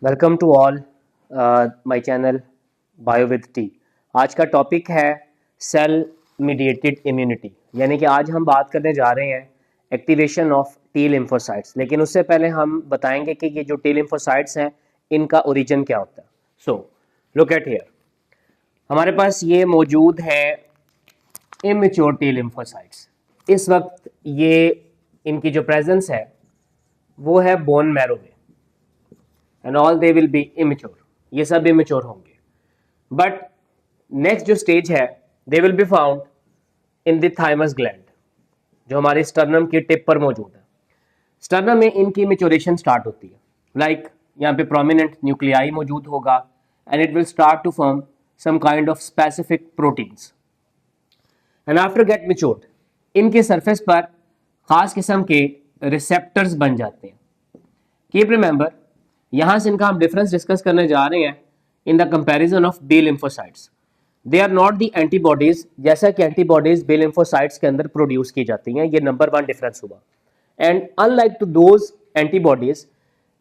Welcome to all my channel bio with T. आज का topic है सेल मीडिएटेड इम्यूनिटी, यानी कि आज हम बात करने जा रहे हैं एक्टिवेशन ऑफ टी लिम्फोसाइट्स। लेकिन उससे पहले हम बताएंगे कि ये जो टी लिम्फोसाइट्स हैं इनका ओरिजिन क्या होता है। सो लुक एट हियर, हमारे पास ये मौजूद है इमेच्योर टी लिम्फोसाइट्स। इस वक्त ये इनकी जो प्रेजेंस है वो है बोन मैरो में, and all they will be immature, ये सब इमेच्योर होंगे। बट नेक्स्ट जो स्टेज है they will be found in the thymus gland, जो हमारे स्टर्नम की टिप पर मौजूद है। स्टर्नम में इनकी मेच्योरेशन स्टार्ट होती है, लाइक यहाँ पे प्रोमिनेंट न्यूक्लियाई मौजूद होगा and it will start to form some kind of specific proteins and after get matured इनके सरफेस पर खास किस्म के रिसेप्टर्स बन जाते हैं। कीप रिमेंबर, यहां से इनका हम डिफरेंस डिस्कस करने जा रहे हैं in the comparison of B lymphocytes. They are not the antibodies, जैसा कि एंटीबॉडीज बी लिम्फोसाइट्स के अंदर प्रोड्यूस की जाती हैं। ये नंबर 1 डिफरेंस हुआ। And unlike to those antibodies,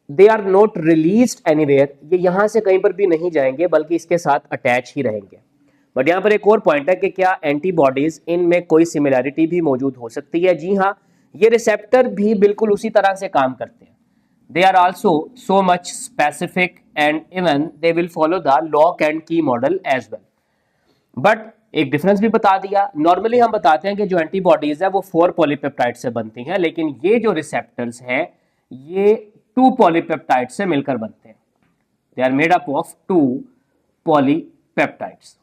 they are not released anywhere, ये यहां से कहीं पर भी नहीं जाएंगे बल्कि इसके साथ अटैच ही रहेंगे। बट यहाँ पर एक और पॉइंट है कि क्या एंटीबॉडीज इनमें कोई सिमिलैरिटी भी मौजूद हो सकती है? जी हाँ, ये रिसेप्टर भी बिल्कुल उसी तरह से काम करते हैं। They are also so much specific and even they will follow the lock and key model as well. But एक डिफरेंस भी बता दिया। नॉर्मली हम बताते हैं कि जो एंटीबॉडीज है वो 4 पॉलीपेप्टाइड से बनती हैं, लेकिन ये जो रिसेप्टर्स हैं ये 2 पॉलीपेप्टाइड से मिलकर बनते हैं। They are made up of 2 polypeptides.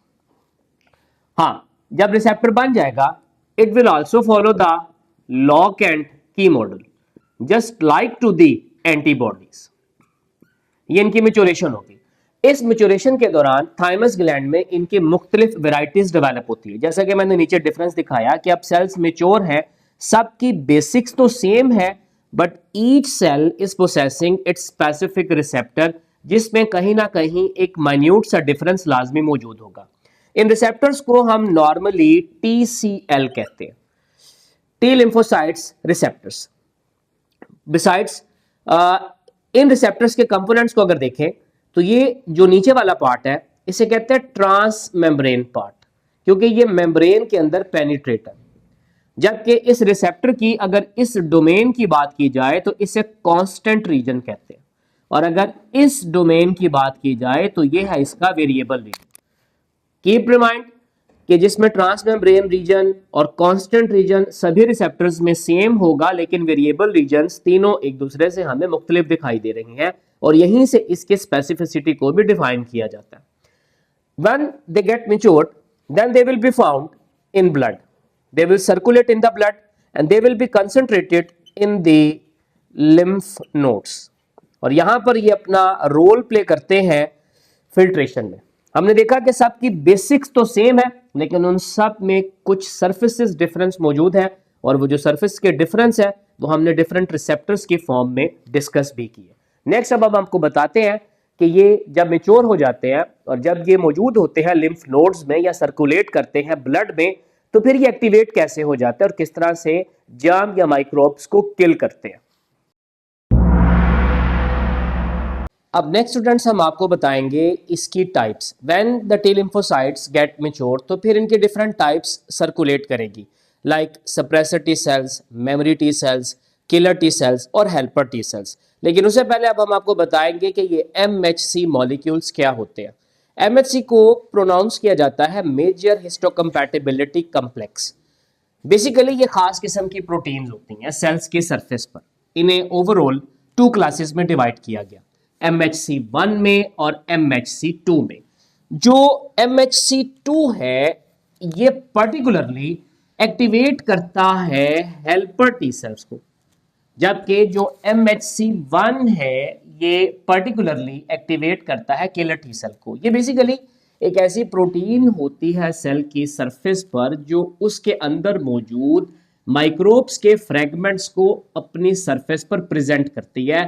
हाँ, जब रिसेप्टर बन जाएगा it will also follow the lock and key model just like to the antibodies. ये इनकी मेच्योरेशन होगी। इस मेच्योरेशन के दौरान थाइमस ग्लैंड में इनकी मुख्तलिफ वेराइटीज डेवलप होती है। जैसा कि मैंने नीचे डिफरेंस दिखाया कि अब सेल्स मेच्योर है, सबकी बेसिक्स तो सेम है, but each cell is possessing its specific receptor, जिसमें कहीं ना कहीं एक माइन्यूट सा डिफरेंस लाजमी मौजूद होगा। इन रिसेप्टर्स को हम नॉर्मली TCL कहते हैं, टी लिम्फोसाइट्स रिसेप्टर्स। बिसाइड्स इन रिसेप्टर्स के कंपोनेंट्स को अगर देखें तो ये जो नीचे वाला पार्ट है इसे कहते हैं ट्रांस मेम्ब्रेन पार्ट, क्योंकि ये मेम्ब्रेन के अंदर पेनिट्रेट है। जबकि इस रिसेप्टर की अगर इस डोमेन की बात की जाए तो इसे कांस्टेंट रीजन कहते हैं, और अगर इस डोमेन की बात की जाए तो ये है इसका वेरिएबल रीजन। कीप रिमाइंड कि जिसमें ट्रांसमेम्ब्रेन रीजन और कांस्टेंट रीजन सभी रिसेप्टर्स में सेम होगा, लेकिन वेरिएबल रीजन्स तीनों एक दूसरे से हमें मुख्तलिफ दिखाई दे रही हैं, और यहीं से इसके स्पेसिफिसिटी को भी डिफाइन किया जाता है। When they get matured, then they will be found in blood. They will circulate in the blood and they will be concentrated in the lymph nodes. और यहां पर ये अपना रोल प्ले करते हैं फिल्ट्रेशन में। हमने देखा कि सबकी बेसिक्स तो सेम है, लेकिन उन सब में कुछ सर्फेसेस डिफरेंस मौजूद है, और वो जो सर्फेस के डिफरेंस है वो हमने डिफरेंट रिसेप्टर्स की फॉर्म में डिस्कस भी किए। नेक्स्ट अब हमको बताते हैं कि ये जब मेच्योर हो जाते हैं और जब ये मौजूद होते हैं लिम्फ नोड्स में या सर्कुलेट करते हैं ब्लड में, तो फिर ये एक्टिवेट कैसे हो जाते हैं और किस तरह से जर्म या माइक्रोब्स को किल करते हैं। अब नेक्स्ट स्टूडेंट्स हम आपको बताएंगे इसकी types. When the T lymphocytes get mature तो फिर इनके डिफरेंट टाइप्स सर्कुलेट करेगी, like suppressor T cells, memory T cells, killer T cells और हेल्पर टी सेल्स। लेकिन उससे पहले अब हम आपको बताएंगे कि ये MHC मॉलिक्यूल्स क्या होते हैं। MHC को प्रोनाउंस किया जाता है मेजर हिस्टोकम्पैटिबिलिटी कम्प्लेक्स। बेसिकली ये खास किस्म की प्रोटीन्स होती हैं सेल्स के सरफेस पर। इन्हें ओवरऑल 2 क्लासेस में डिवाइड किया गया, MHC1 में और MHC2 में। जो MHC2 है ये पर्टिकुलरली एक्टिवेट करता है हेल्पर टी सेल्स को, जबकि जो MHC1 है ये पर्टिकुलरली एक्टिवेट करता है किलर टी सेल को। ये बेसिकली एक ऐसी प्रोटीन होती है सेल की सरफेस पर जो उसके अंदर मौजूद माइक्रोब्स के फ्रेगमेंट्स को अपनी सरफेस पर प्रेजेंट करती है।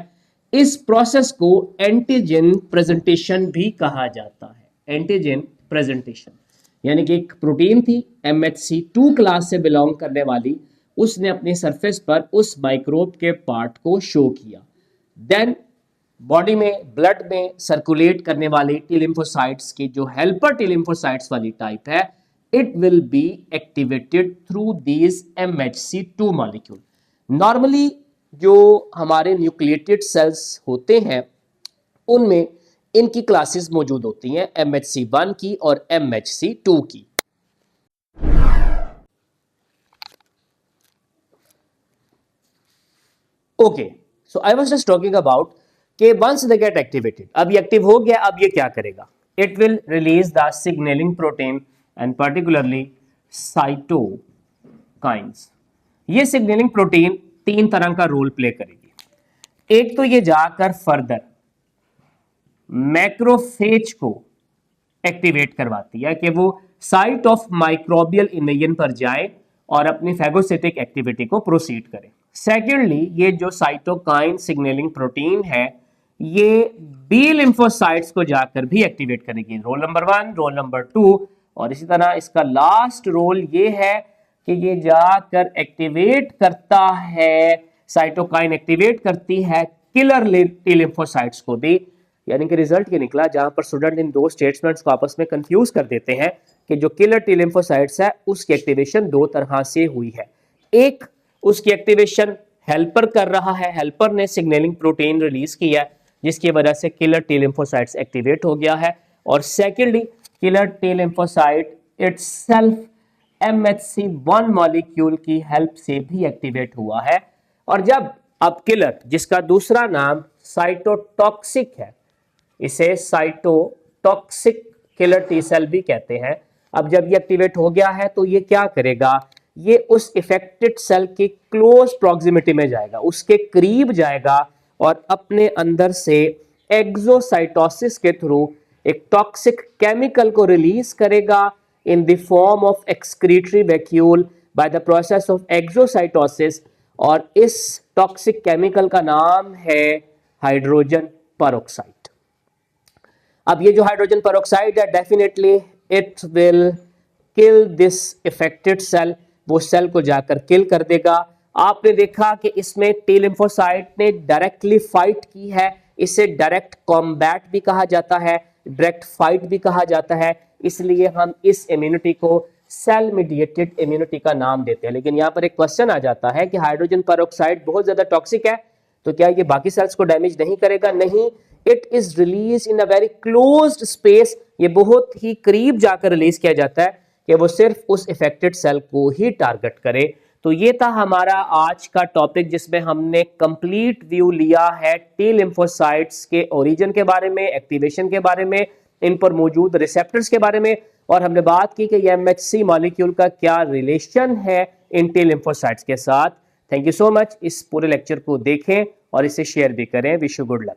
इस प्रोसेस को एंटीजन प्रेजेंटेशन भी कहा जाता है। एंटीजन प्रेजेंटेशन यानी कि एक प्रोटीन थी MHC2 क्लास से बिलोंग करने वाली, उसने अपनी सरफेस पर उस माइक्रोब के पार्ट को शो किया। देन बॉडी में ब्लड में सर्कुलेट करने वाले टी लिम्फोसाइट्स की जो हेल्पर टी लिम्फोसाइट्स वाली टाइप है, it will be activated through these MHC2 molecule. Normally जो हमारे न्यूक्लिएटेड सेल्स होते हैं उनमें इनकी क्लासेस मौजूद होती हैं, MHC1 की और MHC2 की। Okay, so I was just talking about कि वंस दे गेट एक्टिवेटेड, अब ये एक्टिव हो गया, अब ये क्या करेगा? It will release the signalling protein and particularly cytokines. ये सिग्नलिंग प्रोटीन तीन तरह का रोल प्ले करेगी। एक तो ये जाकर फर्दर मैक्रोफेज को एक्टिवेट करवाती है कि वो साइट ऑफ माइक्रोबियल इमेजन पर जाए और अपनी फैगोसिटिक एक्टिविटी को प्रोसीड करे। सेकेंडली, ये जो साइटोकाइन सिग्नलिंग प्रोटीन है ये बी लिम्फोसाइट्स को जाकर भी एक्टिवेट करेगी, रोल नंबर 1, रोल नंबर 2, और इसी तरह इसका लास्ट रोल ये है कि ये जाकर एक्टिवेट करता है, साइटोकाइन एक्टिवेट करती है किलर टी लिम्फोसाइट्स को भी। यानी कि रिजल्ट ये निकला, जहां पर स्टूडेंट इन दो स्टेटमेंट्स को आपस में कंफ्यूज कर देते हैं कि जो किलर टी लिम्फोसाइट्स है उसकी एक्टिवेशन दो तरह से हुई है। एक, उसकी एक्टिवेशन हेल्पर कर रहा है, हेल्पर ने सिग्नलिंग प्रोटीन रिलीज किया है जिसकी वजह से किलर टी लिम्फोसाइट्स एक्टिवेट हो गया है, और secondly killer T lymphocyte itself MHC1 molecule की हेल्प से भी एक्टिवेट हुआ है। और जब अब किलर, जिसका दूसरा नाम साइटोटॉक्सिक है, इसे साइटोटॉक्सिक किलर टी सेल भी कहते हैं, अब जब ये एक्टिवेट हो गया है तो ये क्या करेगा? ये उस इफेक्टेड सेल के क्लोज प्रॉक्सिमिटी में जाएगा, उसके करीब जाएगा और अपने अंदर से एक्सोसाइटोसिस के थ्रू एक टॉक्सिक केमिकल को रिलीज करेगा in the form of excretory vacuole by the process of exocytosis, और इस टॉक्सिक केमिकल का नाम है हाइड्रोजन पेरोक्साइड। अब ये जो हाइड्रोजन पेरोक्साइड है, definitely it will kill this effected cell, वो सेल को जाकर किल कर देगा। आपने देखा कि इसमें टी लिम्फोसाइट ने डायरेक्टली फाइट की है, इसे डायरेक्ट कॉम्बैट भी कहा जाता है, डायरेक्ट फाइट भी कहा जाता है, इसलिए हम इस इम्यूनिटी को सेल मीडिएटेड इम्यूनिटी का नाम देते हैं। लेकिन यहाँ पर एक क्वेश्चन आ जाता है कि हाइड्रोजन पेरोक्साइड बहुत ज्यादा टॉक्सिक है, तो क्या ये बाकी सेल्स को डैमेज नहीं करेगा? नहीं, it is release in a very closed space, ये बहुत ही करीब जाकर रिलीज किया जाता है कि वो सिर्फ उस इफेक्टेड सेल को ही टारगेट करे। तो ये था हमारा आज का टॉपिक जिसमें हमने कंप्लीट व्यू लिया है टी लिम्फोसाइट्स के ओरिजिन के बारे में, एक्टिवेशन के बारे में, इन पर मौजूद रिसेप्टर्स के बारे में, और हमने बात की कि ये MHC मॉलिक्यूल का क्या रिलेशन है इन टी लिम्फोसाइट्स के साथ। Thank you so much. इस पूरे लेक्चर को देखें और इसे शेयर भी करें। Wish you good luck.